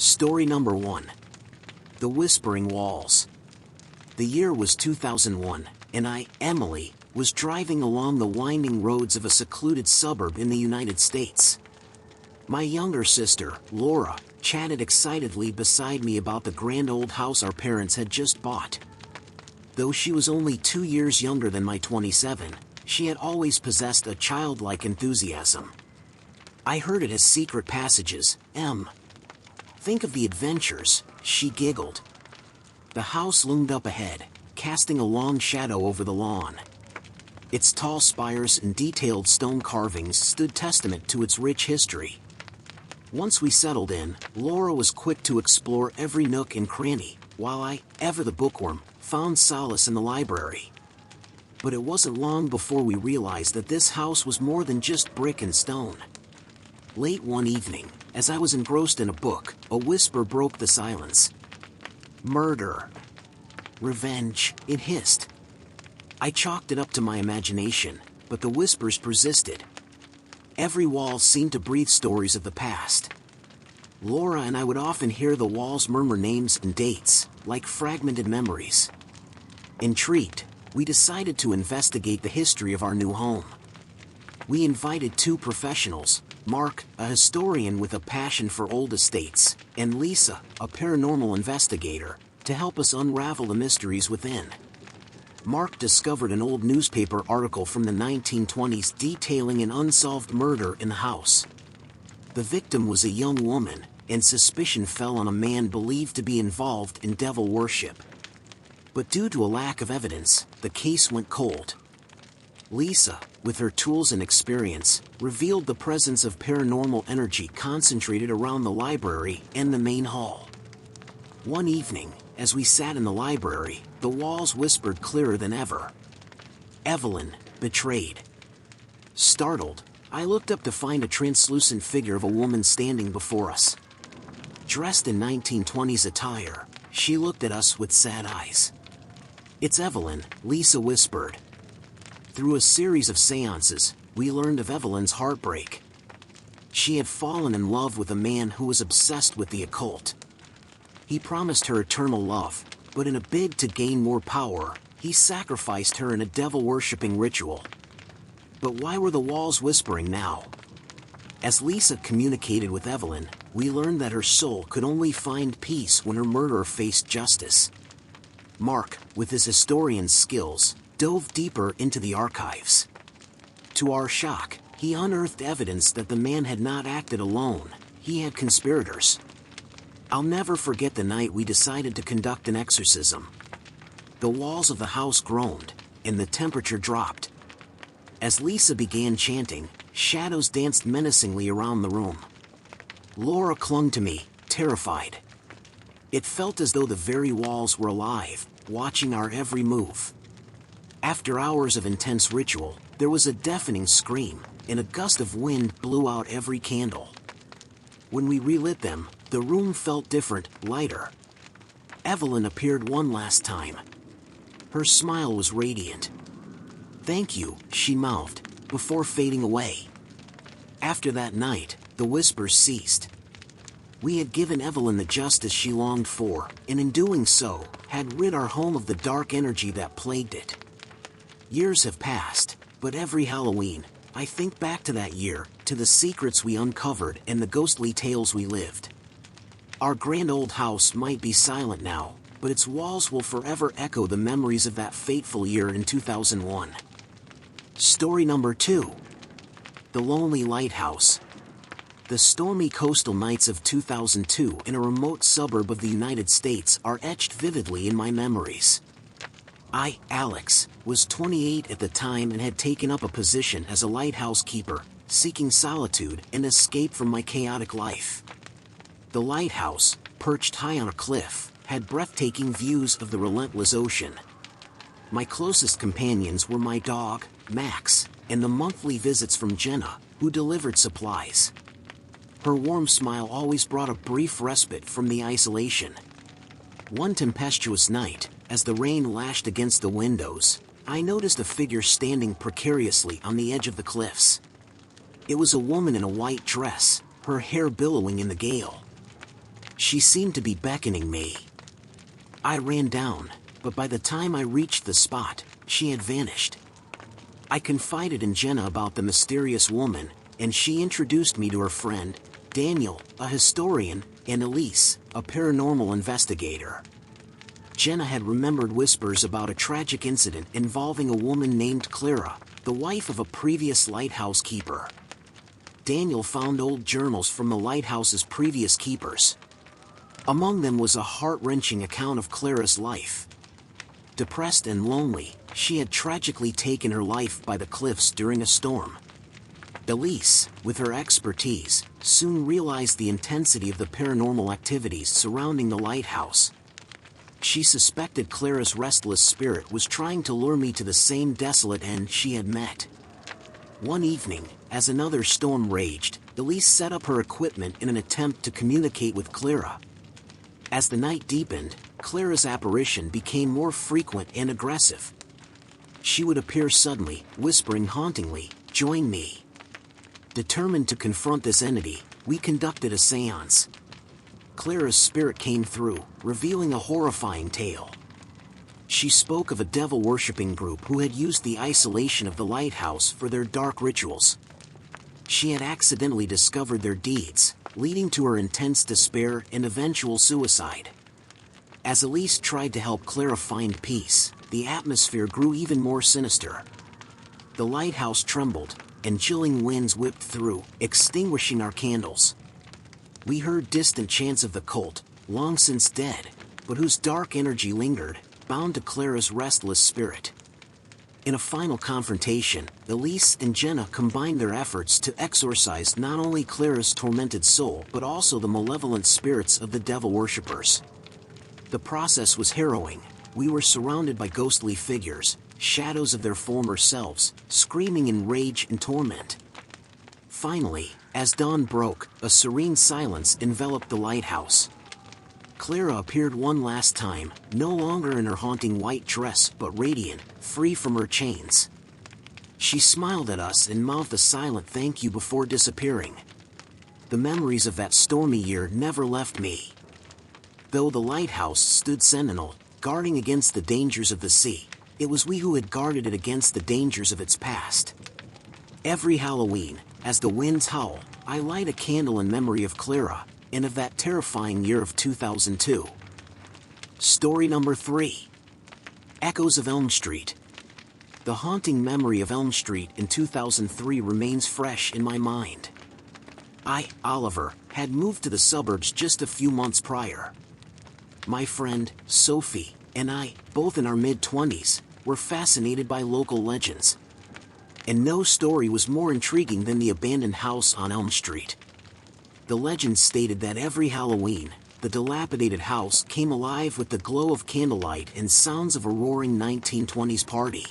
Story number 1. The Whispering Walls. The year was 2001, and I, Emily, was driving along the winding roads of a secluded suburb in the United States. My younger sister, Laura, chatted excitedly beside me about the grand old house our parents had just bought. Though she was only 2 years younger than my 27, she had always possessed a childlike enthusiasm. I heard it as secret passages. Think of the adventures, she giggled. The house loomed up ahead, casting a long shadow over the lawn. Its tall spires and detailed stone carvings stood testament to its rich history. Once we settled in, Laura was quick to explore every nook and cranny, while I, ever the bookworm, found solace in the library. But it wasn't long before we realized that this house was more than just brick and stone. Late one evening, as I was engrossed in a book, a whisper broke the silence. Murder. Revenge, it hissed. I chalked it up to my imagination, but the whispers persisted. Every wall seemed to breathe stories of the past. Laura and I would often hear the walls murmur names and dates, like fragmented memories. Intrigued, we decided to investigate the history of our new home. We invited 2 professionals, Mark, a historian with a passion for old estates, and Lisa, a paranormal investigator, to help us unravel the mysteries within. Mark discovered an old newspaper article from the 1920s detailing an unsolved murder in the house. The victim was a young woman, and suspicion fell on a man believed to be involved in devil worship. But due to a lack of evidence, the case went cold. Lisa, with her tools and experience, revealed the presence of paranormal energy concentrated around the library and the main hall. One evening, as we sat in the library, the walls whispered clearer than ever. Evelyn, betrayed. Startled, I looked up to find a translucent figure of a woman standing before us. Dressed in 1920s attire, she looked at us with sad eyes. "It's Evelyn," Lisa whispered. Through a series of seances, we learned of Evelyn's heartbreak. She had fallen in love with a man who was obsessed with the occult. He promised her eternal love, but in a bid to gain more power, he sacrificed her in a devil-worshipping ritual. But why were the walls whispering now? As Lisa communicated with Evelyn, we learned that her soul could only find peace when her murderer faced justice. Mark, with his historian's skills, dove deeper into the archives. To our shock, he unearthed evidence that the man had not acted alone. He had conspirators. I'll never forget the night we decided to conduct an exorcism. The walls of the house groaned, and the temperature dropped. As Lisa began chanting, shadows danced menacingly around the room. Laura clung to me, terrified. It felt as though the very walls were alive, watching our every move. After hours of intense ritual, there was a deafening scream, and a gust of wind blew out every candle. When we relit them, the room felt different, lighter. Evelyn appeared one last time. Her smile was radiant. "Thank you," she mouthed, before fading away. After that night, the whispers ceased. We had given Evelyn the justice she longed for, and in doing so, had rid our home of the dark energy that plagued it. Years have passed, but every Halloween, I think back to that year, to the secrets we uncovered and the ghostly tales we lived. Our grand old house might be silent now, but its walls will forever echo the memories of that fateful year in 2001. Story number 2. The Lonely Lighthouse. The stormy coastal nights of 2002 in a remote suburb of the United States are etched vividly in my memories. I, Alex, was 28 at the time and had taken up a position as a lighthouse keeper, seeking solitude and escape from my chaotic life. The lighthouse, perched high on a cliff, had breathtaking views of the relentless ocean. My closest companions were my dog, Max, and the monthly visits from Jenna, who delivered supplies. Her warm smile always brought a brief respite from the isolation. One tempestuous night, as the rain lashed against the windows, I noticed a figure standing precariously on the edge of the cliffs. It was a woman in a white dress, her hair billowing in the gale. She seemed to be beckoning me. I ran down, but by the time I reached the spot, she had vanished. I confided in Jenna about the mysterious woman, and she introduced me to her friend, Daniel, a historian, and Elise, a paranormal investigator. Jenna had remembered whispers about a tragic incident involving a woman named Clara, the wife of a previous lighthouse keeper. Daniel found old journals from the lighthouse's previous keepers. Among them was a heart-wrenching account of Clara's life. Depressed and lonely, she had tragically taken her life by the cliffs during a storm. Elise, with her expertise, soon realized the intensity of the paranormal activities surrounding the lighthouse. She suspected Clara's restless spirit was trying to lure me to the same desolate end she had met. One evening, as another storm raged, Elise set up her equipment in an attempt to communicate with Clara. As the night deepened, Clara's apparition became more frequent and aggressive. She would appear suddenly, whispering hauntingly, "Join me." Determined to confront this entity, we conducted a seance. Clara's spirit came through, revealing a horrifying tale. She spoke of a devil-worshipping group who had used the isolation of the lighthouse for their dark rituals. She had accidentally discovered their deeds, leading to her intense despair and eventual suicide. As Elise tried to help Clara find peace, the atmosphere grew even more sinister. The lighthouse trembled, and chilling winds whipped through, extinguishing our candles. We heard distant chants of the cult, long since dead, but whose dark energy lingered, bound to Clara's restless spirit. In a final confrontation, Elise and Jenna combined their efforts to exorcise not only Clara's tormented soul but also the malevolent spirits of the devil worshippers. The process was harrowing. We were surrounded by ghostly figures, shadows of their former selves, screaming in rage and torment. Finally, as dawn broke, a serene silence enveloped the lighthouse. Clara appeared one last time, no longer in her haunting white dress but radiant, free from her chains. She smiled at us and mouthed a silent thank you before disappearing. The memories of that stormy year never left me. Though the lighthouse stood sentinel, guarding against the dangers of the sea, it was we who had guarded it against the dangers of its past. Every Halloween, as the winds howl, I light a candle in memory of Clara, and of that terrifying year of 2002. Story number 3. Echoes of Elm Street. The haunting memory of Elm Street in 2003 remains fresh in my mind. I, Oliver, had moved to the suburbs just a few months prior. My friend, Sophie, and I, both in our mid-20s, were fascinated by local legends. And no story was more intriguing than the abandoned house on Elm Street. The legend stated that every Halloween, the dilapidated house came alive with the glow of candlelight and sounds of a roaring 1920s party.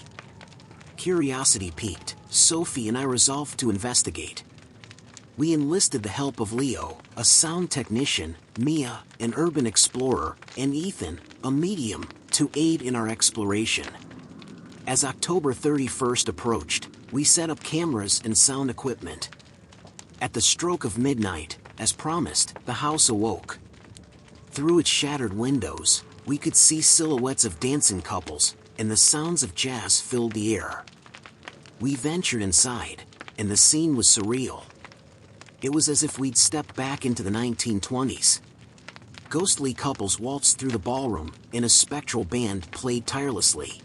Curiosity piqued, Sophie and I resolved to investigate. We enlisted the help of Leo, a sound technician, Mia, an urban explorer, and Ethan, a medium, to aid in our exploration. As October 31st approached, we set up cameras and sound equipment. At the stroke of midnight, as promised, the house awoke. Through its shattered windows, we could see silhouettes of dancing couples, and the sounds of jazz filled the air. We ventured inside, and the scene was surreal. It was as if we'd stepped back into the 1920s. Ghostly couples waltzed through the ballroom, and a spectral band played tirelessly.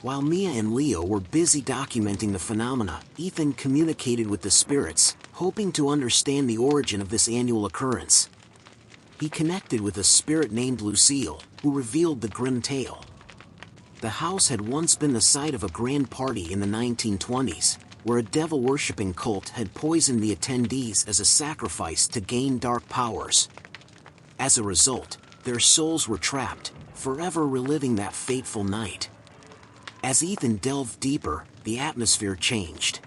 While Mia and Leo were busy documenting the phenomena, Ethan communicated with the spirits, hoping to understand the origin of this annual occurrence. He connected with a spirit named Lucille, who revealed the grim tale. The house had once been the site of a grand party in the 1920s, where a devil-worshipping cult had poisoned the attendees as a sacrifice to gain dark powers. As a result, their souls were trapped, forever reliving that fateful night. As Ethan delved deeper, the atmosphere changed.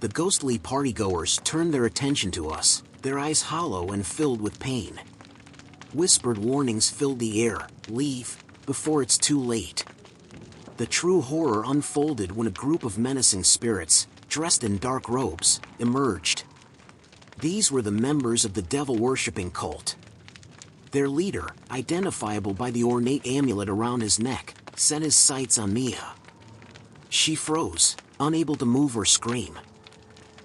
The ghostly partygoers turned their attention to us, their eyes hollow and filled with pain. Whispered warnings filled the air, "Leave, before it's too late." The true horror unfolded when a group of menacing spirits, dressed in dark robes, emerged. These were the members of the devil-worshipping cult. Their leader, identifiable by the ornate amulet around his neck, set his sights on Mia. She froze, unable to move or scream.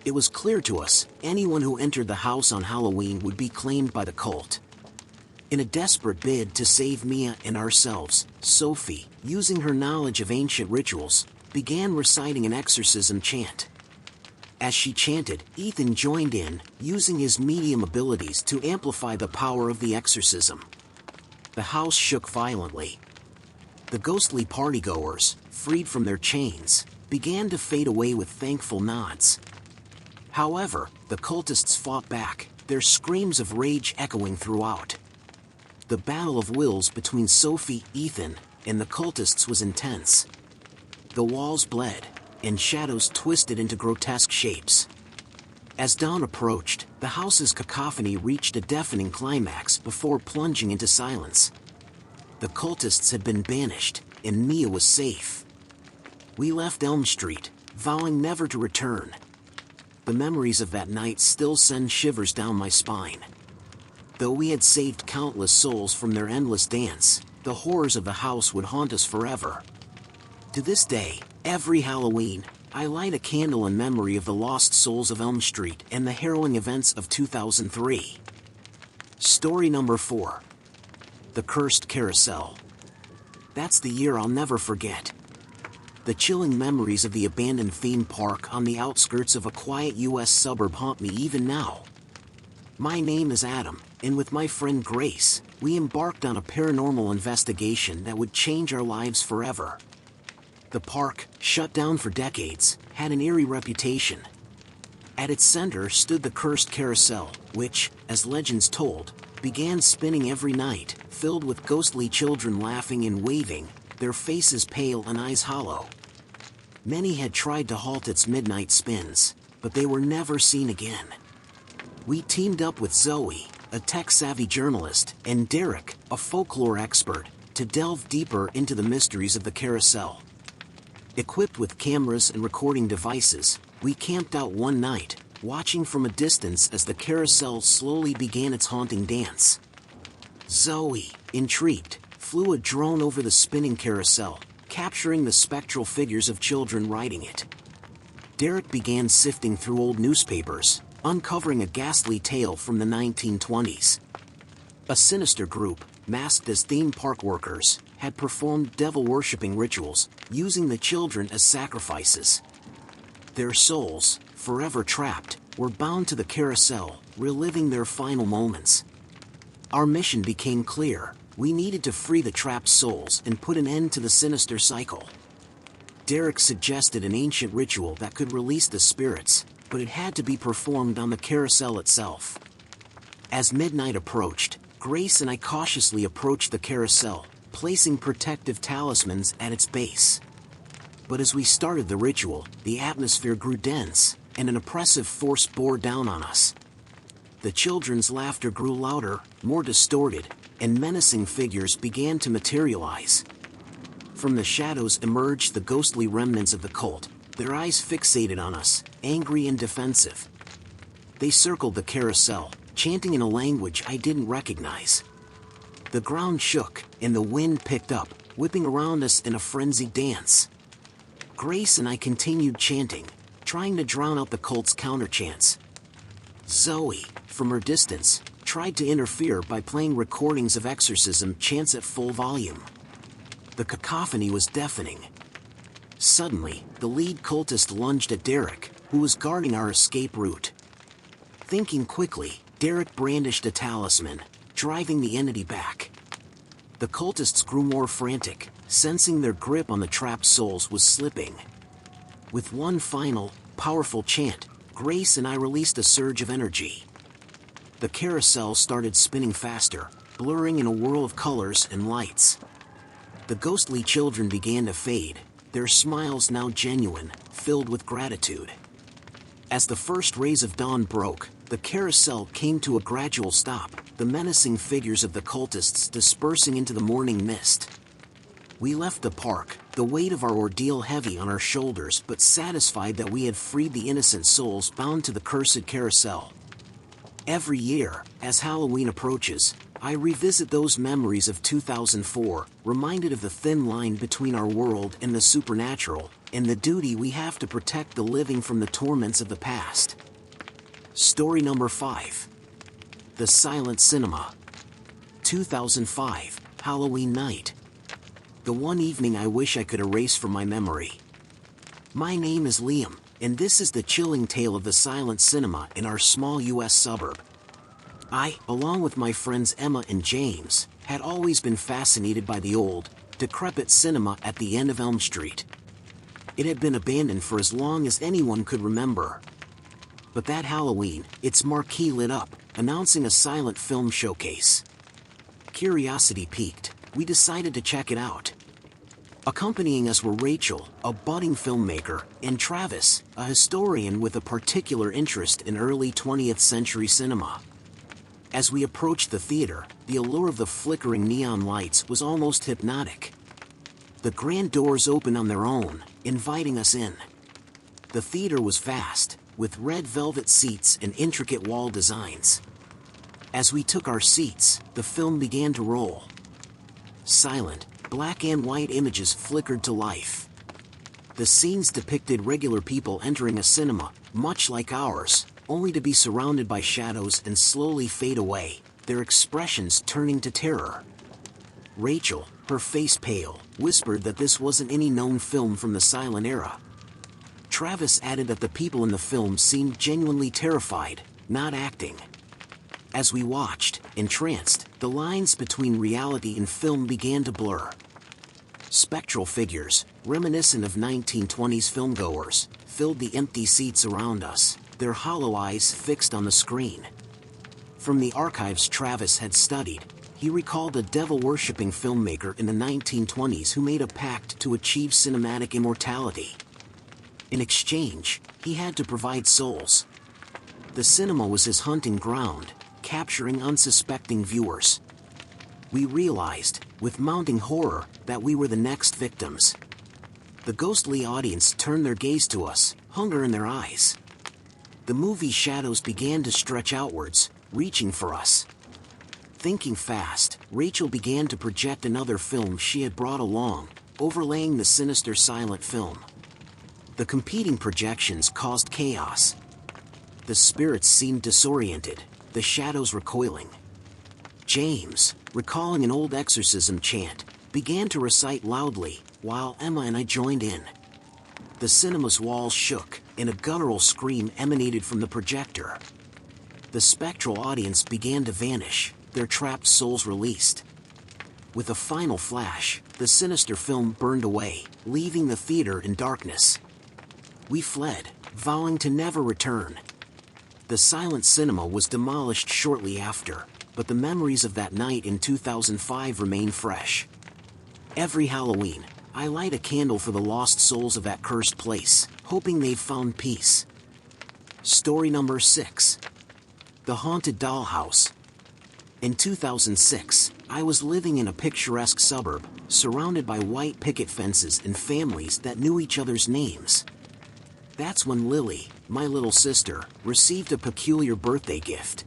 It was clear to us, anyone who entered the house on Halloween would be claimed by the cult. In a desperate bid to save Mia and ourselves, Sophie, using her knowledge of ancient rituals, began reciting an exorcism chant. As she chanted, Ethan joined in, using his medium abilities to amplify the power of the exorcism. The house shook violently. The ghostly partygoers, freed from their chains, began to fade away with thankful nods. However, the cultists fought back, their screams of rage echoing throughout. The battle of wills between Sophie, Ethan, and the cultists was intense. The walls bled, and shadows twisted into grotesque shapes. As dawn approached, the house's cacophony reached a deafening climax before plunging into silence. The cultists had been banished, and Mia was safe. We left Elm Street, vowing never to return. The memories of that night still send shivers down my spine. Though we had saved countless souls from their endless dance, the horrors of the house would haunt us forever. To this day, every Halloween, I light a candle in memory of the lost souls of Elm Street and the harrowing events of 2003. Story number 4. The Cursed Carousel. That's the year I'll never forget. The chilling memories of the abandoned theme park on the outskirts of a quiet U.S. suburb haunt me even now. My name is Adam, and with my friend Grace, we embarked on a paranormal investigation that would change our lives forever. The park, shut down for decades, had an eerie reputation. At its center stood the Cursed Carousel, which, as legends told, began spinning every night, filled with ghostly children laughing and waving, their faces pale and eyes hollow. Many had tried to halt its midnight spins, but they were never seen again. We teamed up with Zoe, a tech-savvy journalist, and Derek, a folklore expert, to delve deeper into the mysteries of the carousel. Equipped with cameras and recording devices, we camped out one night, watching from a distance as the carousel slowly began its haunting dance. Zoe, intrigued, flew a drone over the spinning carousel, capturing the spectral figures of children riding it. Derek began sifting through old newspapers, uncovering a ghastly tale from the 1920s. A sinister group, masked as theme park workers, had performed devil-worshipping rituals, using the children as sacrifices. Their souls, forever trapped, were bound to the carousel, reliving their final moments. Our mission became clear: we needed to free the trapped souls and put an end to the sinister cycle. Derek suggested an ancient ritual that could release the spirits, but it had to be performed on the carousel itself. As midnight approached, Grace and I cautiously approached the carousel, placing protective talismans at its base. But as we started the ritual, the atmosphere grew dense, and an oppressive force bore down on us. The children's laughter grew louder, more distorted, and menacing figures began to materialize. From the shadows emerged the ghostly remnants of the cult, their eyes fixated on us, angry and defensive. They circled the carousel, chanting in a language I didn't recognize. The ground shook, and the wind picked up, whipping around us in a frenzied dance. Grace and I continued chanting, trying to drown out the cult's counterchants. Zoe, from her distance, tried to interfere by playing recordings of exorcism chants at full volume. The cacophony was deafening. Suddenly, the lead cultist lunged at Derek, who was guarding our escape route. Thinking quickly, Derek brandished a talisman, driving the entity back. The cultists grew more frantic, sensing their grip on the trapped souls was slipping. With one final, powerful chant, Grace and I released a surge of energy. The carousel started spinning faster, blurring in a whirl of colors and lights. The ghostly children began to fade, their smiles now genuine, filled with gratitude. As the first rays of dawn broke, the carousel came to a gradual stop, the menacing figures of the cultists dispersing into the morning mist. We left the park, the weight of our ordeal heavy on our shoulders but satisfied that we had freed the innocent souls bound to the cursed carousel. Every year, as Halloween approaches, I revisit those memories of 2004, reminded of the thin line between our world and the supernatural, and the duty we have to protect the living from the torments of the past. Story number 5. The Silent Cinema. 2005, Halloween night. The one evening I wish I could erase from my memory. My name is Liam, and this is the chilling tale of the silent cinema in our small US suburb. I, along with my friends Emma and James, had always been fascinated by the old, decrepit cinema at the end of Elm Street. It had been abandoned for as long as anyone could remember. But that Halloween, its marquee lit up, announcing a silent film showcase. Curiosity piqued, we decided to check it out. Accompanying us were Rachel, a budding filmmaker, and Travis, a historian with a particular interest in early 20th century cinema. As we approached the theater, the allure of the flickering neon lights was almost hypnotic. The grand doors opened on their own, inviting us in. The theater was vast, with red velvet seats and intricate wall designs. As we took our seats, the film began to roll. Silent, black and white images flickered to life. The scenes depicted regular people entering a cinema, much like ours, only to be surrounded by shadows and slowly fade away, their expressions turning to terror. Rachel, her face pale, whispered that this wasn't any known film from the silent era. Travis added that the people in the film seemed genuinely terrified, not acting. As we watched, entranced, the lines between reality and film began to blur. Spectral figures, reminiscent of 1920s filmgoers, filled the empty seats around us, their hollow eyes fixed on the screen. From the archives Travis had studied, he recalled a devil-worshipping filmmaker in the 1920s who made a pact to achieve cinematic immortality. In exchange, he had to provide souls. The cinema was his hunting ground, capturing unsuspecting viewers. We realized, with mounting horror, that we were the next victims. The ghostly audience turned their gaze to us, hunger in their eyes. The movie's shadows began to stretch outwards, reaching for us. Thinking fast, Rachel began to project another film she had brought along, overlaying the sinister silent film. The competing projections caused chaos. The spirits seemed disoriented, the shadows recoiling. James, recalling an old exorcism chant, began to recite loudly, while Emma and I joined in. The cinema's walls shook, and a guttural scream emanated from the projector. The spectral audience began to vanish, their trapped souls released. With a final flash, the sinister film burned away, leaving the theater in darkness. We fled, vowing to never return. The silent cinema was demolished shortly after, but the memories of that night in 2005 remain fresh. Every Halloween, I light a candle for the lost souls of that cursed place, hoping they've found peace. Story number 6. The Haunted Dollhouse. In 2006, I was living in a picturesque suburb, surrounded by white picket fences and families that knew each other's names. That's when Lily, my little sister, received a peculiar birthday gift.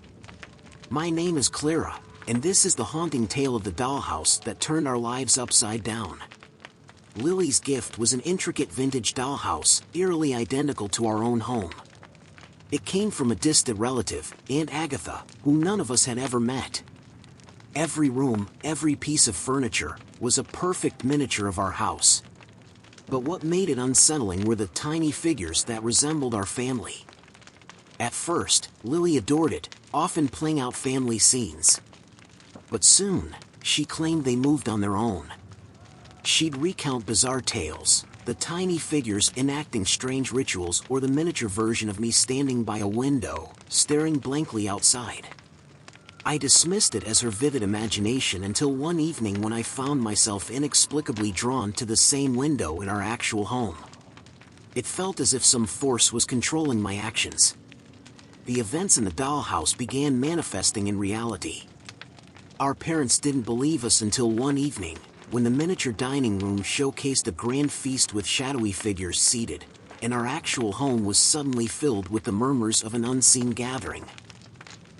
My name is Clara, and this is the haunting tale of the dollhouse that turned our lives upside down. Lily's gift was an intricate vintage dollhouse, eerily identical to our own home. It came from a distant relative, Aunt Agatha, whom none of us had ever met. Every room, every piece of furniture, was a perfect miniature of our house. But what made it unsettling were the tiny figures that resembled our family. At first, Lily adored it, often playing out family scenes. But soon, she claimed they moved on their own. She'd recount bizarre tales, the tiny figures enacting strange rituals, or the miniature version of me standing by a window, staring blankly outside. I dismissed it as her vivid imagination until one evening when I found myself inexplicably drawn to the same window in our actual home. It felt as if some force was controlling my actions. The events in the dollhouse began manifesting in reality. Our parents didn't believe us until one evening, when the miniature dining room showcased a grand feast with shadowy figures seated, and our actual home was suddenly filled with the murmurs of an unseen gathering.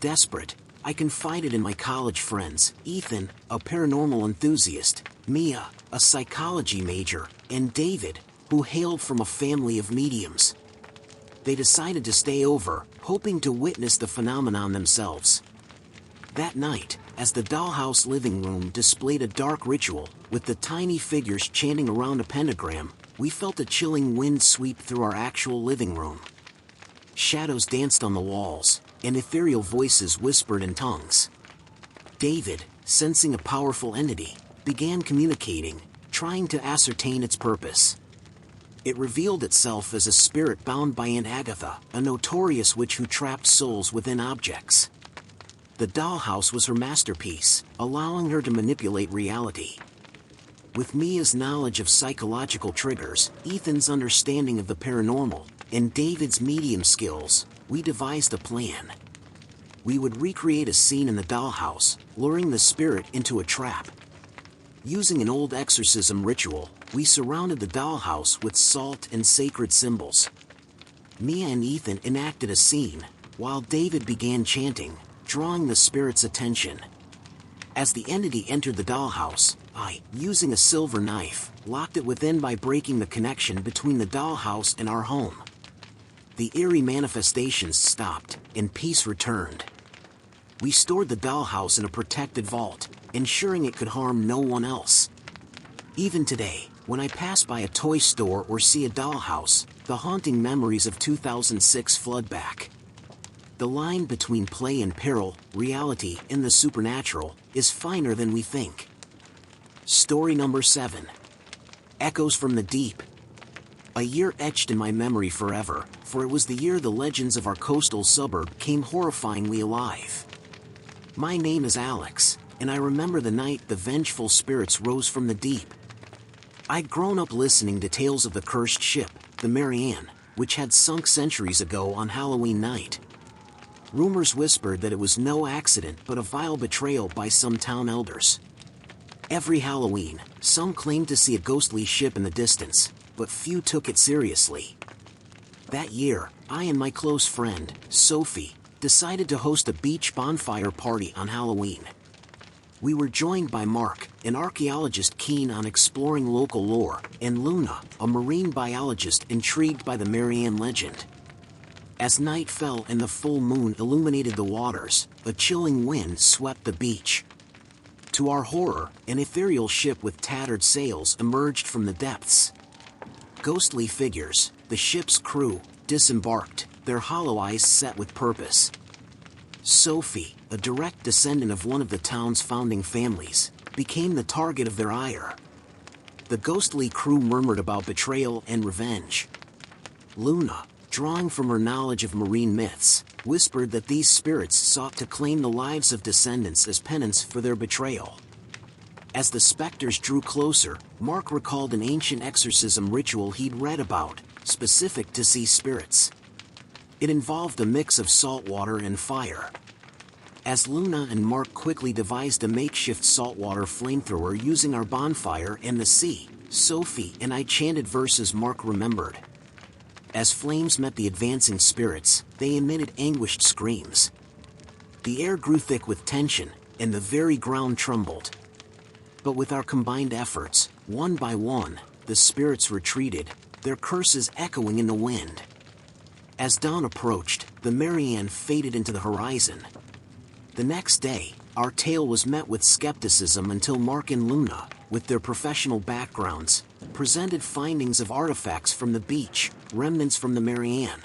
Desperate, I confided in my college friends, Ethan, a paranormal enthusiast, Mia, a psychology major, and David, who hailed from a family of mediums. They decided to stay over, hoping to witness the phenomenon themselves. That night, as the dollhouse living room displayed a dark ritual, with the tiny figures chanting around a pentagram, we felt a chilling wind sweep through our actual living room. Shadows danced on the walls, and ethereal voices whispered in tongues. David, sensing a powerful entity, began communicating, trying to ascertain its purpose. It revealed itself as a spirit bound by Aunt Agatha, a notorious witch who trapped souls within objects. The dollhouse was her masterpiece, allowing her to manipulate reality. With Mia's knowledge of psychological triggers, Ethan's understanding of the paranormal, and David's medium skills, we devised a plan. We would recreate a scene in the dollhouse, luring the spirit into a trap. Using an old exorcism ritual, we surrounded the dollhouse with salt and sacred symbols. Mia and Ethan enacted a scene, while David began chanting, drawing the spirit's attention. As the entity entered the dollhouse, I, using a silver knife, locked it within by breaking the connection between the dollhouse and our home. The eerie manifestations stopped, and peace returned. We stored the dollhouse in a protected vault, ensuring it could harm no one else. Even today, when I pass by a toy store or see a dollhouse, the haunting memories of 2006 flood back. The line between play and peril, reality and the supernatural, is finer than we think. Story number 7. Echoes from the Deep. A year etched in my memory forever, for it was the year the legends of our coastal suburb came horrifyingly alive. My name is Alex, and I remember the night the vengeful spirits rose from the deep. I'd grown up listening to tales of the cursed ship, the Marianne, which had sunk centuries ago on Halloween night. Rumors whispered that it was no accident but a vile betrayal by some town elders. Every Halloween, some claimed to see a ghostly ship in the distance, but few took it seriously. That year, I and my close friend, Sophie, decided to host a beach bonfire party on Halloween. We were joined by Mark, an archaeologist keen on exploring local lore, and Luna, a marine biologist intrigued by the Marianne legend. As night fell and the full moon illuminated the waters, a chilling wind swept the beach. To our horror, an ethereal ship with tattered sails emerged from the depths. Ghostly figures, the ship's crew, disembarked, their hollow eyes set with purpose. Sophie, a direct descendant of one of the town's founding families, became the target of their ire. The ghostly crew murmured about betrayal and revenge. Luna, drawing from her knowledge of marine myths, whispered that these spirits sought to claim the lives of descendants as penance for their betrayal. As the specters drew closer, Mark recalled an ancient exorcism ritual he'd read about, specific to sea spirits. It involved a mix of salt water and fire. As Luna and Mark quickly devised a makeshift saltwater flamethrower using our bonfire and the sea, Sophie and I chanted verses Mark remembered. As flames met the advancing spirits, they emitted anguished screams. The air grew thick with tension, and the very ground trembled. But with our combined efforts, one by one, the spirits retreated, their curses echoing in the wind. As dawn approached, the Marianne faded into the horizon. The next day, our tale was met with skepticism until Mark and Luna, with their professional backgrounds, presented findings of artifacts from the beach, remnants from the Marianne.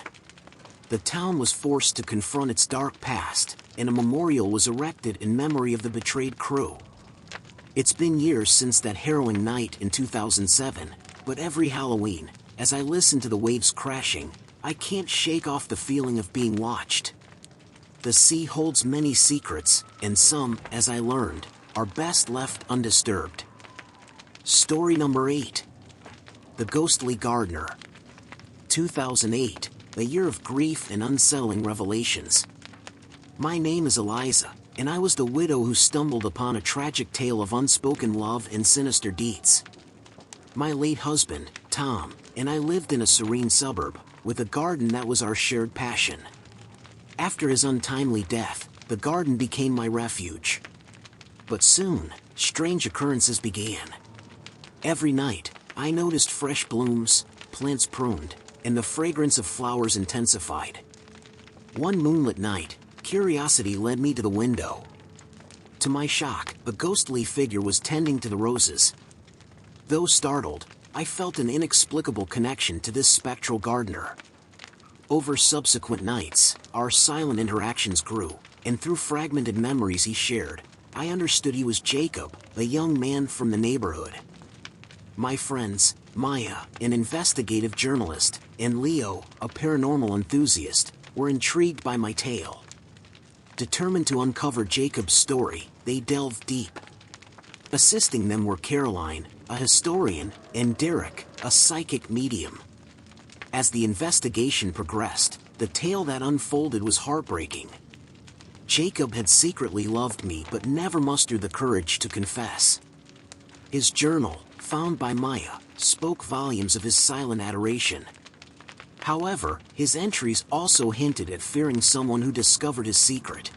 The town was forced to confront its dark past, and a memorial was erected in memory of the betrayed crew. It's been years since that harrowing night in 2007, but every Halloween, as I listen to the waves crashing, I can't shake off the feeling of being watched. The sea holds many secrets, and some, as I learned, are best left undisturbed. Story number 8. The Ghostly Gardener. 2008, a year of grief and unsettling revelations. My name is Eliza, and I was the widow who stumbled upon a tragic tale of unspoken love and sinister deeds. My late husband, Tom, and I lived in a serene suburb, with a garden that was our shared passion. After his untimely death, the garden became my refuge. But soon, strange occurrences began. Every night, I noticed fresh blooms, plants pruned, and the fragrance of flowers intensified. One moonlit night, curiosity led me to the window. To my shock, a ghostly figure was tending to the roses. Though startled, I felt an inexplicable connection to this spectral gardener. Over subsequent nights, our silent interactions grew, and through fragmented memories he shared, I understood he was Jacob, a young man from the neighborhood. My friends, Maya, an investigative journalist, and Leo, a paranormal enthusiast, were intrigued by my tale. Determined to uncover Jacob's story, they delved deep. Assisting them were Caroline, a historian, and Derek, a psychic medium. As the investigation progressed, the tale that unfolded was heartbreaking. Jacob had secretly loved me but never mustered the courage to confess. His journal, found by Maya, spoke volumes of his silent adoration. However, his entries also hinted at fearing someone who discovered his secret.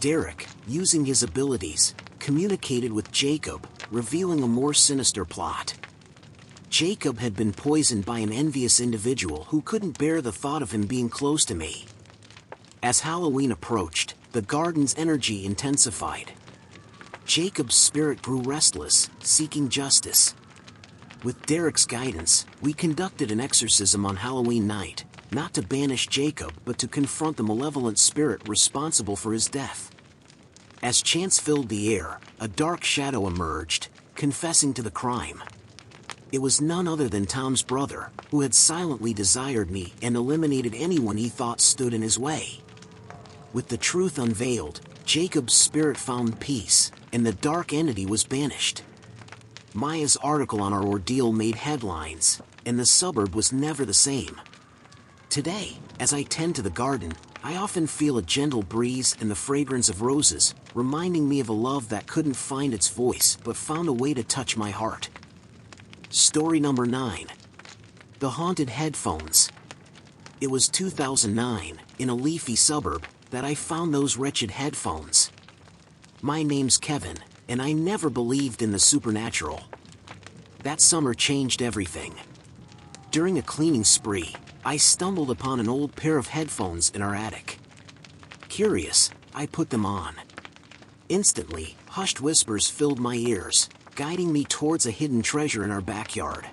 Derek, using his abilities, communicated with Jacob, revealing a more sinister plot. Jacob had been poisoned by an envious individual who couldn't bear the thought of him being close to me. As Halloween approached, the garden's energy intensified. Jacob's spirit grew restless, seeking justice. With Derek's guidance, we conducted an exorcism on Halloween night, not to banish Jacob but to confront the malevolent spirit responsible for his death. As chance filled the air, a dark shadow emerged, confessing to the crime. It was none other than Tom's brother, who had silently desired me and eliminated anyone he thought stood in his way. With the truth unveiled, Jacob's spirit found peace, and the dark entity was banished. Maya's article on our ordeal made headlines, and the suburb was never the same. Today, as I tend to the garden, I often feel a gentle breeze and the fragrance of roses, reminding me of a love that couldn't find its voice but found a way to touch my heart. Story number 9. The Haunted Headphones. It was 2009, in a leafy suburb, that I found those wretched headphones. My name's Kevin, and I never believed in the supernatural. That summer changed everything. During a cleaning spree, I stumbled upon an old pair of headphones in our attic. Curious, I put them on. Instantly, hushed whispers filled my ears, guiding me towards a hidden treasure in our backyard.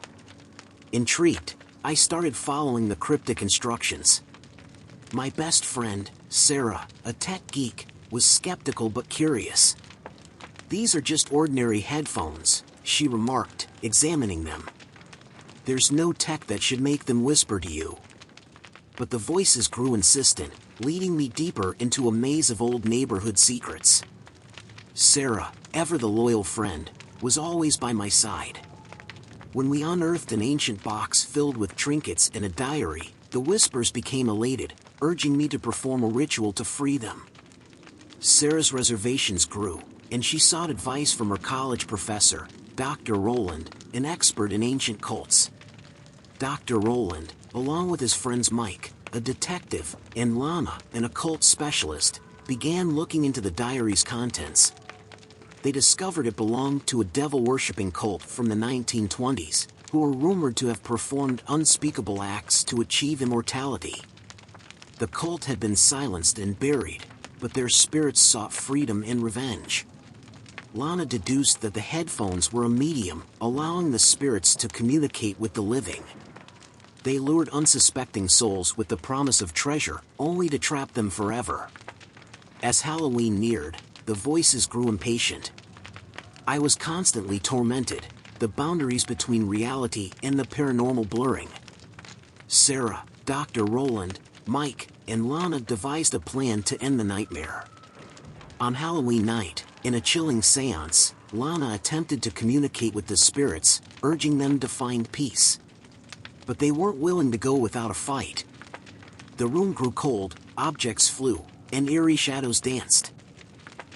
Intrigued, I started following the cryptic instructions. My best friend, Sarah, a tech geek, was skeptical but curious. "These are just ordinary headphones," she remarked, examining them. "There's no tech that should make them whisper to you." But the voices grew insistent, leading me deeper into a maze of old neighborhood secrets. Sarah, ever the loyal friend, was always by my side. When we unearthed an ancient box filled with trinkets and a diary, the whispers became elated, urging me to perform a ritual to free them. Sarah's reservations grew, and she sought advice from her college professor, Dr. Rowland, an expert in ancient cults. Dr. Rowland, along with his friends Mike, a detective, and Lana, an occult specialist, began looking into the diary's contents. They discovered it belonged to a devil-worshipping cult from the 1920s, who were rumored to have performed unspeakable acts to achieve immortality. The cult had been silenced and buried, but their spirits sought freedom and revenge. Lana deduced that the headphones were a medium, allowing the spirits to communicate with the living. They lured unsuspecting souls with the promise of treasure, only to trap them forever. As Halloween neared, the voices grew impatient. I was constantly tormented, the boundaries between reality and the paranormal blurring. Sarah, Dr. Rowland, Mike, and Lana devised a plan to end the nightmare. On Halloween night, in a chilling seance, Lana attempted to communicate with the spirits, urging them to find peace. But they weren't willing to go without a fight. The room grew cold, objects flew, and eerie shadows danced.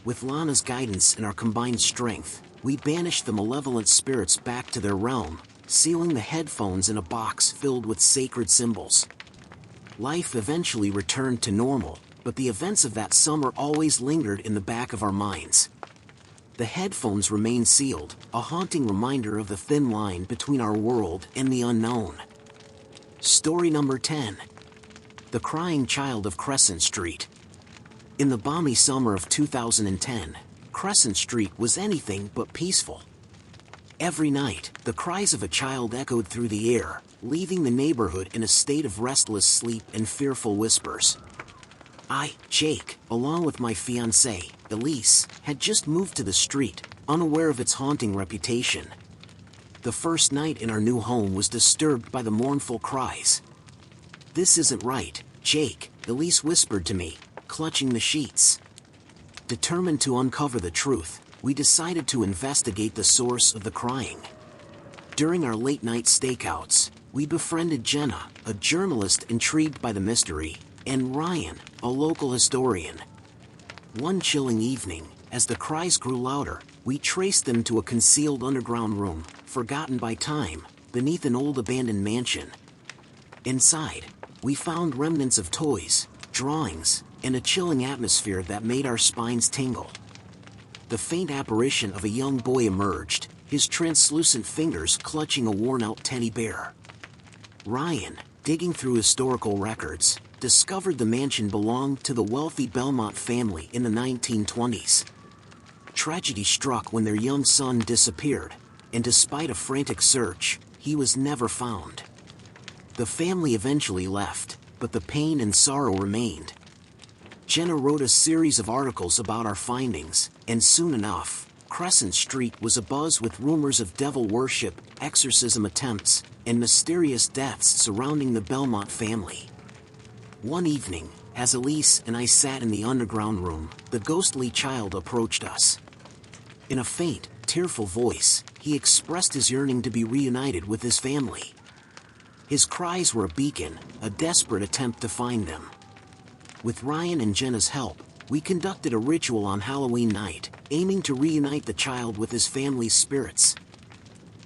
With Lana's guidance and our combined strength, we banished the malevolent spirits back to their realm, sealing the headphones in a box filled with sacred symbols. Life eventually returned to normal, but the events of that summer always lingered in the back of our minds. The headphones remained sealed, a haunting reminder of the thin line between our world and the unknown. Story number 10. The Crying Child of Crescent Street. In the balmy summer of 2010, Crescent Street was anything but peaceful. Every night, the cries of a child echoed through the air, leaving the neighborhood in a state of restless sleep and fearful whispers. I, Jake, along with my fiancée, Elise, had just moved to the street, unaware of its haunting reputation. The first night in our new home was disturbed by the mournful cries. "This isn't right, Jake," Elise whispered to me, clutching the sheets. Determined to uncover the truth, we decided to investigate the source of the crying. During our late-night stakeouts, we befriended Jenna, a journalist intrigued by the mystery, and Ryan, a local historian. One chilling evening, as the cries grew louder, we traced them to a concealed underground room, forgotten by time, beneath an old abandoned mansion. Inside, we found remnants of toys, drawings, and a chilling atmosphere that made our spines tingle. The faint apparition of a young boy emerged, his translucent fingers clutching a worn-out teddy bear. Ryan, digging through historical records, discovered the mansion belonged to the wealthy Belmont family in the 1920s. Tragedy struck when their young son disappeared, and despite a frantic search, he was never found. The family eventually left, but the pain and sorrow remained. Jenna wrote a series of articles about our findings, and soon enough, Crescent Street was abuzz with rumors of devil worship, exorcism attempts, and mysterious deaths surrounding the Belmont family. One evening, as Elise and I sat in the underground room, the ghostly child approached us. In a faint, tearful voice, he expressed his yearning to be reunited with his family. His cries were a beacon, a desperate attempt to find them. With Ryan and Jenna's help, we conducted a ritual on Halloween night, aiming to reunite the child with his family's spirits.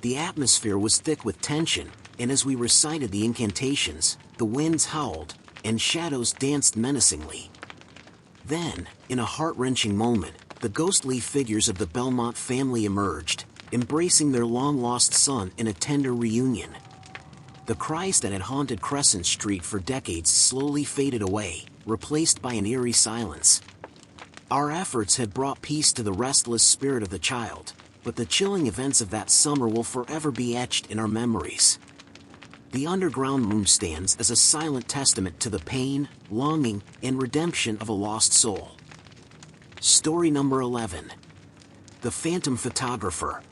The atmosphere was thick with tension, and as we recited the incantations, the winds howled, and shadows danced menacingly. Then, in a heart-wrenching moment, the ghostly figures of the Belmont family emerged, embracing their long-lost son in a tender reunion. The cries that had haunted Crescent Street for decades slowly faded away, replaced by an eerie silence. Our efforts had brought peace to the restless spirit of the child, but the chilling events of that summer will forever be etched in our memories. The underground room stands as a silent testament to the pain, longing, and redemption of a lost soul. Story number 11. The Phantom Photographer.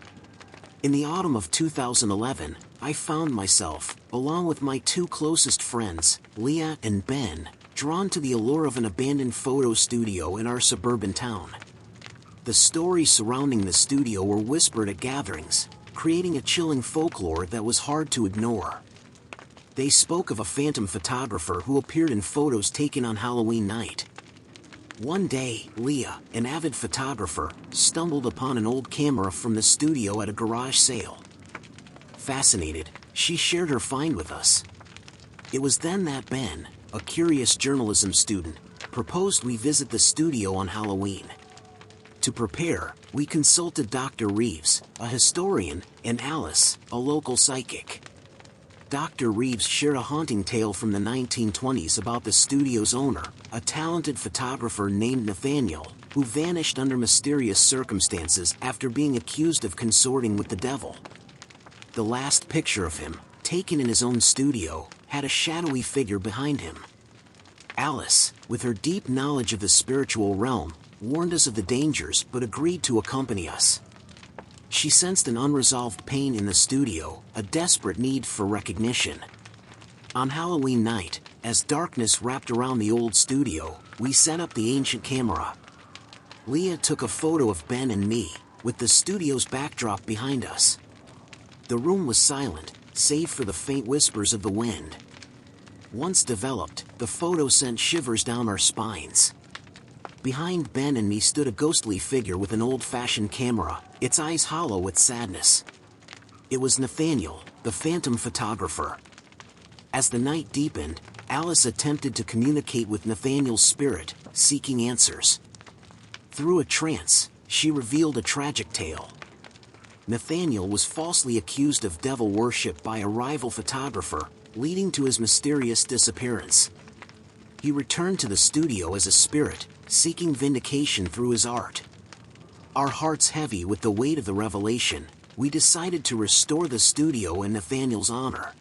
In the autumn of 2011, I found myself, along with my two closest friends, Leah and Ben, drawn to the allure of an abandoned photo studio in our suburban town. The stories surrounding the studio were whispered at gatherings, creating a chilling folklore that was hard to ignore. They spoke of a phantom photographer who appeared in photos taken on Halloween night. One day, Leah, an avid photographer, stumbled upon an old camera from the studio at a garage sale. Fascinated, she shared her find with us. It was then that Ben, a curious journalism student, proposed we visit the studio on Halloween. To prepare, we consulted Dr. Reeves, a historian, and Alice, a local psychic. Dr. Reeves shared a haunting tale from the 1920s about the studio's owner, a talented photographer named Nathaniel, who vanished under mysterious circumstances after being accused of consorting with the devil. The last picture of him, taken in his own studio, had a shadowy figure behind him. Alice, with her deep knowledge of the spiritual realm, warned us of the dangers but agreed to accompany us. She sensed an unresolved pain in the studio, a desperate need for recognition. On Halloween night, as darkness wrapped around the old studio, we set up the ancient camera. Leah took a photo of Ben and me, with the studio's backdrop behind us. The room was silent, save for the faint whispers of the wind. Once developed, the photo sent shivers down our spines. Behind Ben and me stood a ghostly figure with an old-fashioned camera, its eyes hollow with sadness. It was Nathaniel, the phantom photographer. As the night deepened, Alice attempted to communicate with Nathaniel's spirit, seeking answers. Through a trance, she revealed a tragic tale. Nathaniel was falsely accused of devil worship by a rival photographer, leading to his mysterious disappearance. He returned to the studio as a spirit, seeking vindication through his art. Our hearts heavy with the weight of the revelation, we decided to restore the studio in Nathaniel's honor.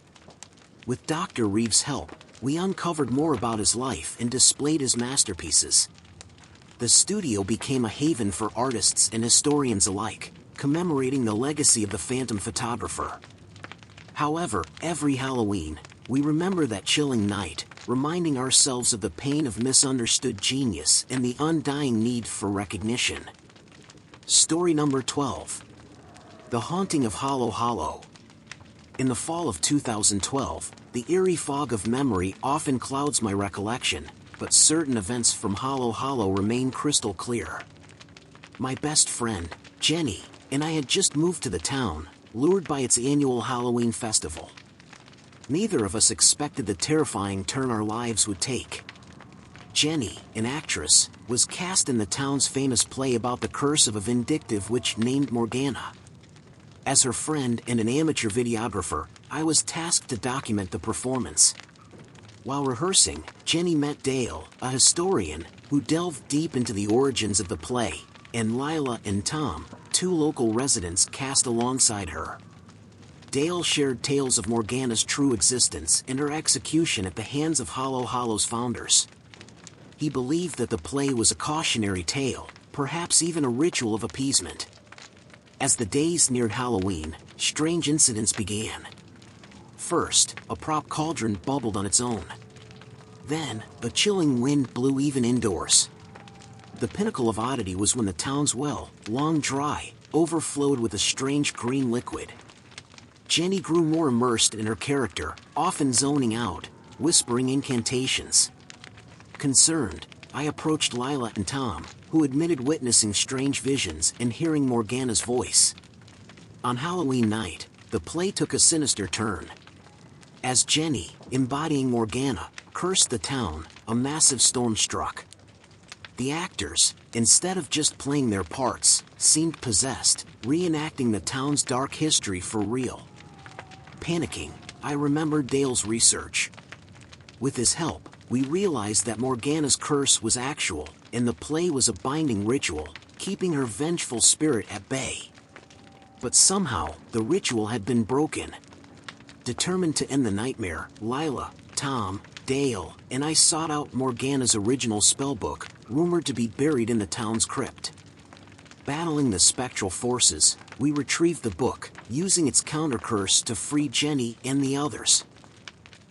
With Dr. Reeves' help, we uncovered more about his life and displayed his masterpieces. The studio became a haven for artists and historians alike, commemorating the legacy of the phantom photographer. However, every Halloween, we remember that chilling night, reminding ourselves of the pain of misunderstood genius and the undying need for recognition. Story number 12. The Haunting of Hollow Hollow. In the fall of 2012, the eerie fog of memory often clouds my recollection, but certain events from Hollow Hollow remain crystal clear. My best friend, Jenny, and I had just moved to the town, lured by its annual Halloween festival. Neither of us expected the terrifying turn our lives would take. Jenny, an actress, was cast in the town's famous play about the curse of a vindictive witch named Morgana. As her friend and an amateur videographer, I was tasked to document the performance. While rehearsing, Jenny met Dale, a historian, who delved deep into the origins of the play, and Lila and Tom, two local residents cast alongside her. Dale shared tales of Morgana's true existence and her execution at the hands of Hollow Hollow's founders. He believed that the play was a cautionary tale, perhaps even a ritual of appeasement. As the days neared Halloween, strange incidents began. First, a prop cauldron bubbled on its own. Then, a chilling wind blew even indoors. The pinnacle of oddity was when the town's well, long dry, overflowed with a strange green liquid. Jenny grew more immersed in her character, often zoning out, whispering incantations. Concerned, I approached Lila and Tom, who admitted witnessing strange visions and hearing Morgana's voice. On Halloween night, the play took a sinister turn. As Jenny, embodying Morgana, cursed the town, a massive storm struck. The actors, instead of just playing their parts, seemed possessed, reenacting the town's dark history for real. Panicking, I remembered Dale's research. With his help, we realized that Morgana's curse was actual, and the play was a binding ritual, keeping her vengeful spirit at bay. But somehow, the ritual had been broken. Determined to end the nightmare, Lila, Tom, Dale, and I sought out Morgana's original spellbook, rumored to be buried in the town's crypt. Battling the spectral forces, we retrieved the book, using its counter-curse to free Jenny and the others.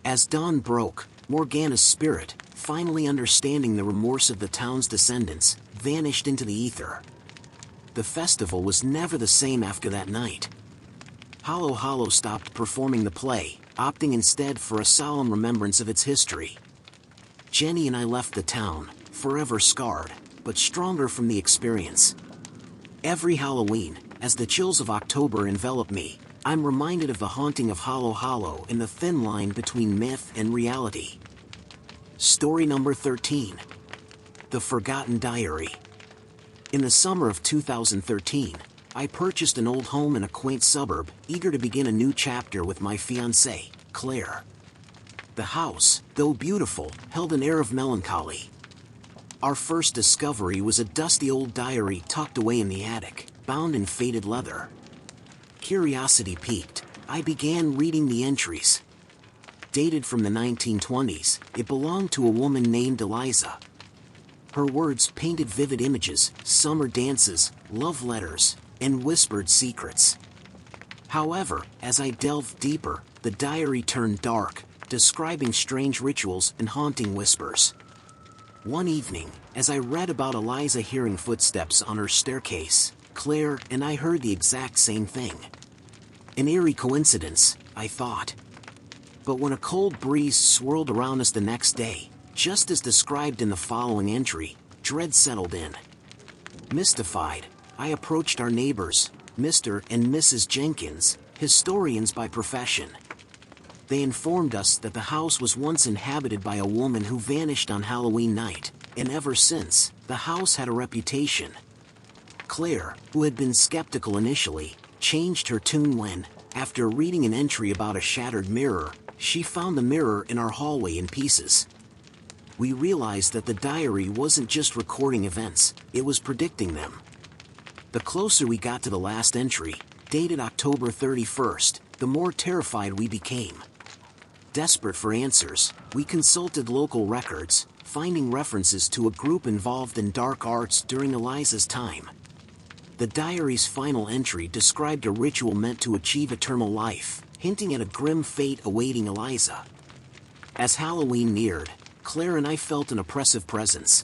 As dawn broke, Morgana's spirit, finally understanding the remorse of the town's descendants, vanished into the ether. The festival was never the same after that night. Hollow Hollow stopped performing the play, opting instead for a solemn remembrance of its history. Jenny and I left the town, forever scarred, but stronger from the experience. Every Halloween, as the chills of October envelop me, I'm reminded of the haunting of Hollow Hollow and the thin line between myth and reality. Story number 13. The Forgotten Diary. In the summer of 2013, I purchased an old home in a quaint suburb, eager to begin a new chapter with my fiancée, Claire. The house, though beautiful, held an air of melancholy. Our first discovery was a dusty old diary tucked away in the attic, bound in faded leather. Curiosity piqued, I began reading the entries. Dated from the 1920s, it belonged to a woman named Eliza. Her words painted vivid images, summer dances, love letters, and whispered secrets. However, as I delved deeper, the diary turned dark, describing strange rituals and haunting whispers. One evening, as I read about Eliza hearing footsteps on her staircase, Claire and I heard the exact same thing. An eerie coincidence, I thought. But when a cold breeze swirled around us the next day, just as described in the following entry, dread settled in. Mystified, I approached our neighbors, Mr. and Mrs. Jenkins, historians by profession. They informed us that the house was once inhabited by a woman who vanished on Halloween night, and ever since, the house had a reputation. Claire, who had been skeptical initially, changed her tune when, after reading an entry about a shattered mirror, she found the mirror in our hallway in pieces. We realized that the diary wasn't just recording events, it was predicting them. The closer we got to the last entry, dated October 31st, the more terrified we became. Desperate for answers, we consulted local records, finding references to a group involved in dark arts during Eliza's time. The diary's final entry described a ritual meant to achieve eternal life, hinting at a grim fate awaiting Eliza. As Halloween neared, Claire and I felt an oppressive presence.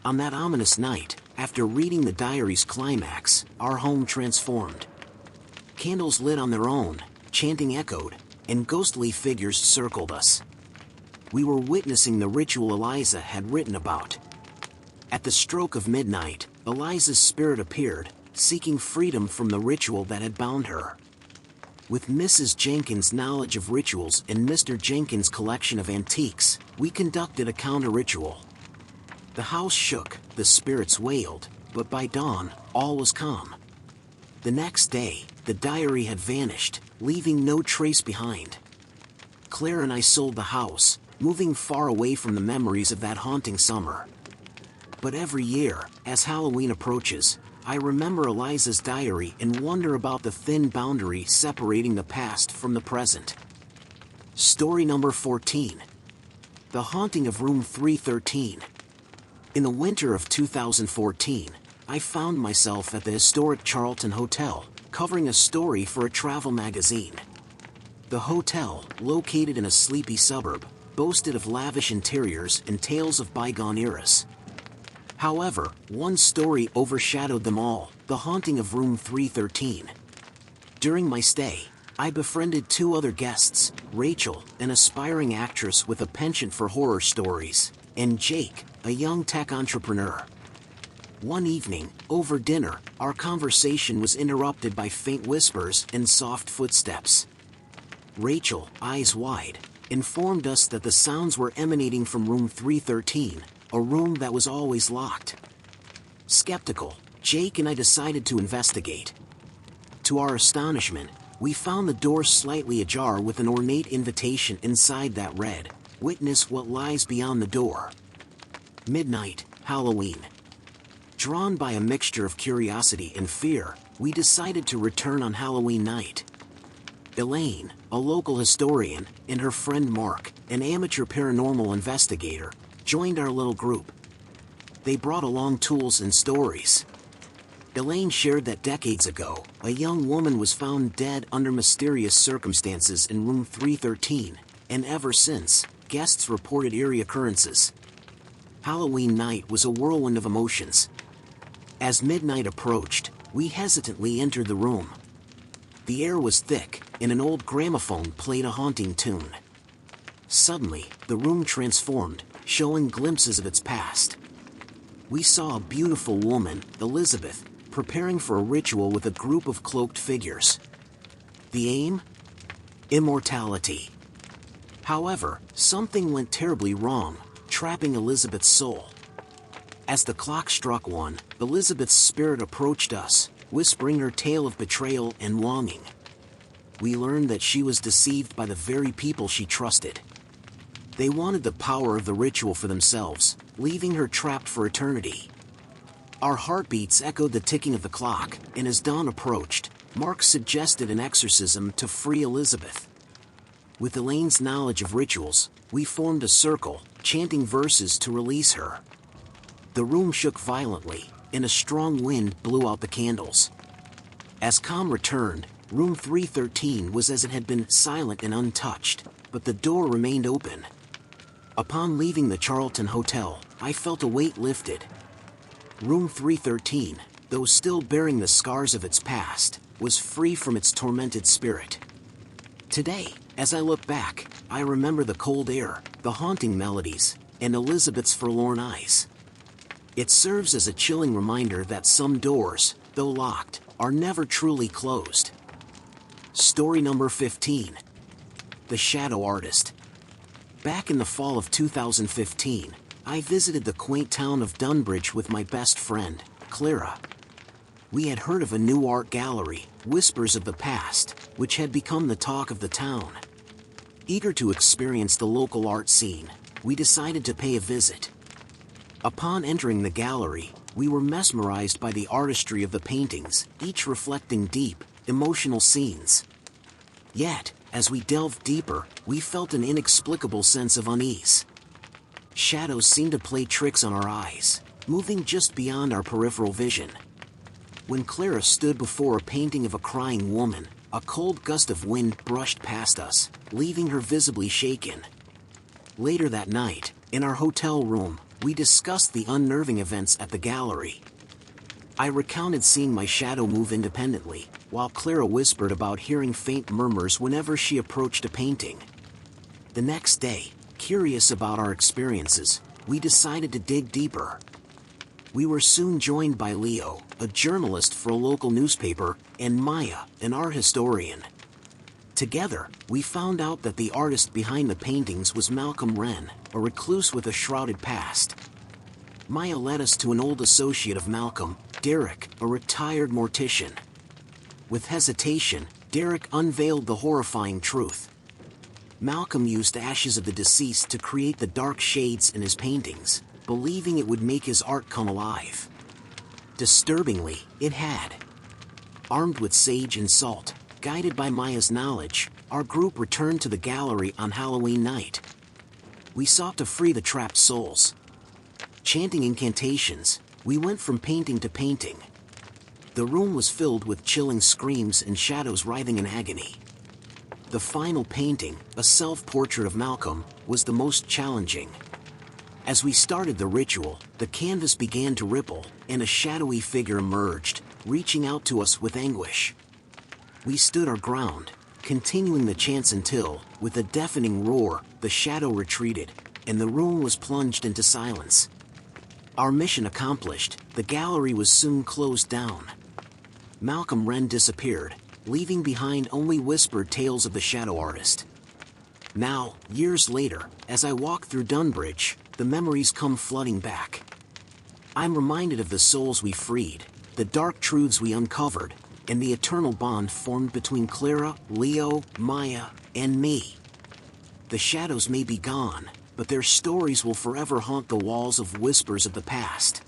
On that ominous night, after reading the diary's climax, our home transformed. Candles lit on their own, chanting echoed, and ghostly figures circled us. We were witnessing the ritual Eliza had written about. At the stroke of midnight, Eliza's spirit appeared, seeking freedom from the ritual that had bound her. With Mrs. Jenkins' knowledge of rituals and Mr. Jenkins' collection of antiques, we conducted a counter-ritual. The house shook, the spirits wailed, but by dawn, all was calm. The next day, the diary had vanished, leaving no trace behind. Claire and I sold the house, moving far away from the memories of that haunting summer. But every year, as Halloween approaches, I remember Eliza's diary and wonder about the thin boundary separating the past from the present. Story number 14. The Haunting of Room 313. In the winter of 2014, I found myself at the historic Charlton Hotel, covering a story for a travel magazine. The hotel, located in a sleepy suburb, boasted of lavish interiors and tales of bygone eras. However, one story overshadowed them all, the haunting of Room 313. During my stay, I befriended two other guests, Rachel, an aspiring actress with a penchant for horror stories, and Jake, a young tech entrepreneur. One evening, over dinner, our conversation was interrupted by faint whispers and soft footsteps. Rachel, eyes wide, informed us that the sounds were emanating from Room 313, a room that was always locked. Skeptical, Jake and I decided to investigate. To our astonishment, we found the door slightly ajar with an ornate invitation inside that read, "Witness what lies beyond the door." Midnight, Halloween. Drawn by a mixture of curiosity and fear, we decided to return on Halloween night. Elaine, a local historian, and her friend Mark, an amateur paranormal investigator, joined our little group. They brought along tools and stories. Elaine shared that decades ago, a young woman was found dead under mysterious circumstances in Room 313, and ever since, guests reported eerie occurrences. Halloween night was a whirlwind of emotions. As midnight approached, we hesitantly entered the room. The air was thick, and an old gramophone played a haunting tune. Suddenly, the room transformed, showing glimpses of its past. We saw a beautiful woman, Elizabeth, preparing for a ritual with a group of cloaked figures. The aim? Immortality. However, something went terribly wrong, trapping Elizabeth's soul. As the clock struck 1, Elizabeth's spirit approached us, whispering her tale of betrayal and longing. We learned that she was deceived by the very people she trusted. They wanted the power of the ritual for themselves, leaving her trapped for eternity. Our heartbeats echoed the ticking of the clock, and as dawn approached, Mark suggested an exorcism to free Elizabeth. With Elaine's knowledge of rituals, we formed a circle, chanting verses to release her. The room shook violently, and a strong wind blew out the candles. As calm returned, Room 313 was as it had been, silent and untouched, but the door remained open. Upon leaving the Charlton Hotel, I felt a weight lifted. Room 313, though still bearing the scars of its past, was free from its tormented spirit. Today, as I look back, I remember the cold air, the haunting melodies, and Elizabeth's forlorn eyes. It serves as a chilling reminder that some doors, though locked, are never truly closed. Story number 15. The Shadow Artist. Back in the fall of 2015, I visited the quaint town of Dunbridge with my best friend, Clara. We had heard of a new art gallery, Whispers of the Past, which had become the talk of the town. Eager to experience the local art scene, we decided to pay a visit. Upon entering the gallery, we were mesmerized by the artistry of the paintings, each reflecting deep, emotional scenes. Yet, as we delved deeper, we felt an inexplicable sense of unease. Shadows seemed to play tricks on our eyes, moving just beyond our peripheral vision. When Clara stood before a painting of a crying woman, a cold gust of wind brushed past us, leaving her visibly shaken. Later that night, in our hotel room, we discussed the unnerving events at the gallery. I recounted seeing my shadow move independently, while Clara whispered about hearing faint murmurs whenever she approached a painting. The next day, curious about our experiences, we decided to dig deeper. We were soon joined by Leo, a journalist for a local newspaper, and Maya, an art historian. Together, we found out that the artist behind the paintings was Malcolm Wren, a recluse with a shrouded past. Maya led us to an old associate of Malcolm, Derek, a retired mortician. With hesitation, Derek unveiled the horrifying truth. Malcolm used ashes of the deceased to create the dark shades in his paintings, believing it would make his art come alive. Disturbingly, it had. Armed with sage and salt, guided by Maya's knowledge, our group returned to the gallery on Halloween night. We sought to free the trapped souls. Chanting incantations, we went from painting to painting. The room was filled with chilling screams and shadows writhing in agony. The final painting, a self-portrait of Malcolm, was the most challenging. As we started the ritual, the canvas began to ripple, and a shadowy figure emerged, reaching out to us with anguish. We stood our ground, continuing the chants until, with a deafening roar, the shadow retreated, and the room was plunged into silence. Our mission accomplished, the gallery was soon closed down. Malcolm Wren disappeared, leaving behind only whispered tales of the shadow artist. Now, years later, as I walk through Dunbridge, the memories come flooding back. I'm reminded of the souls we freed, the dark truths we uncovered, and the eternal bond formed between Clara, Leo, Maya, and me. The shadows may be gone, but their stories will forever haunt the walls of Whispers of the Past.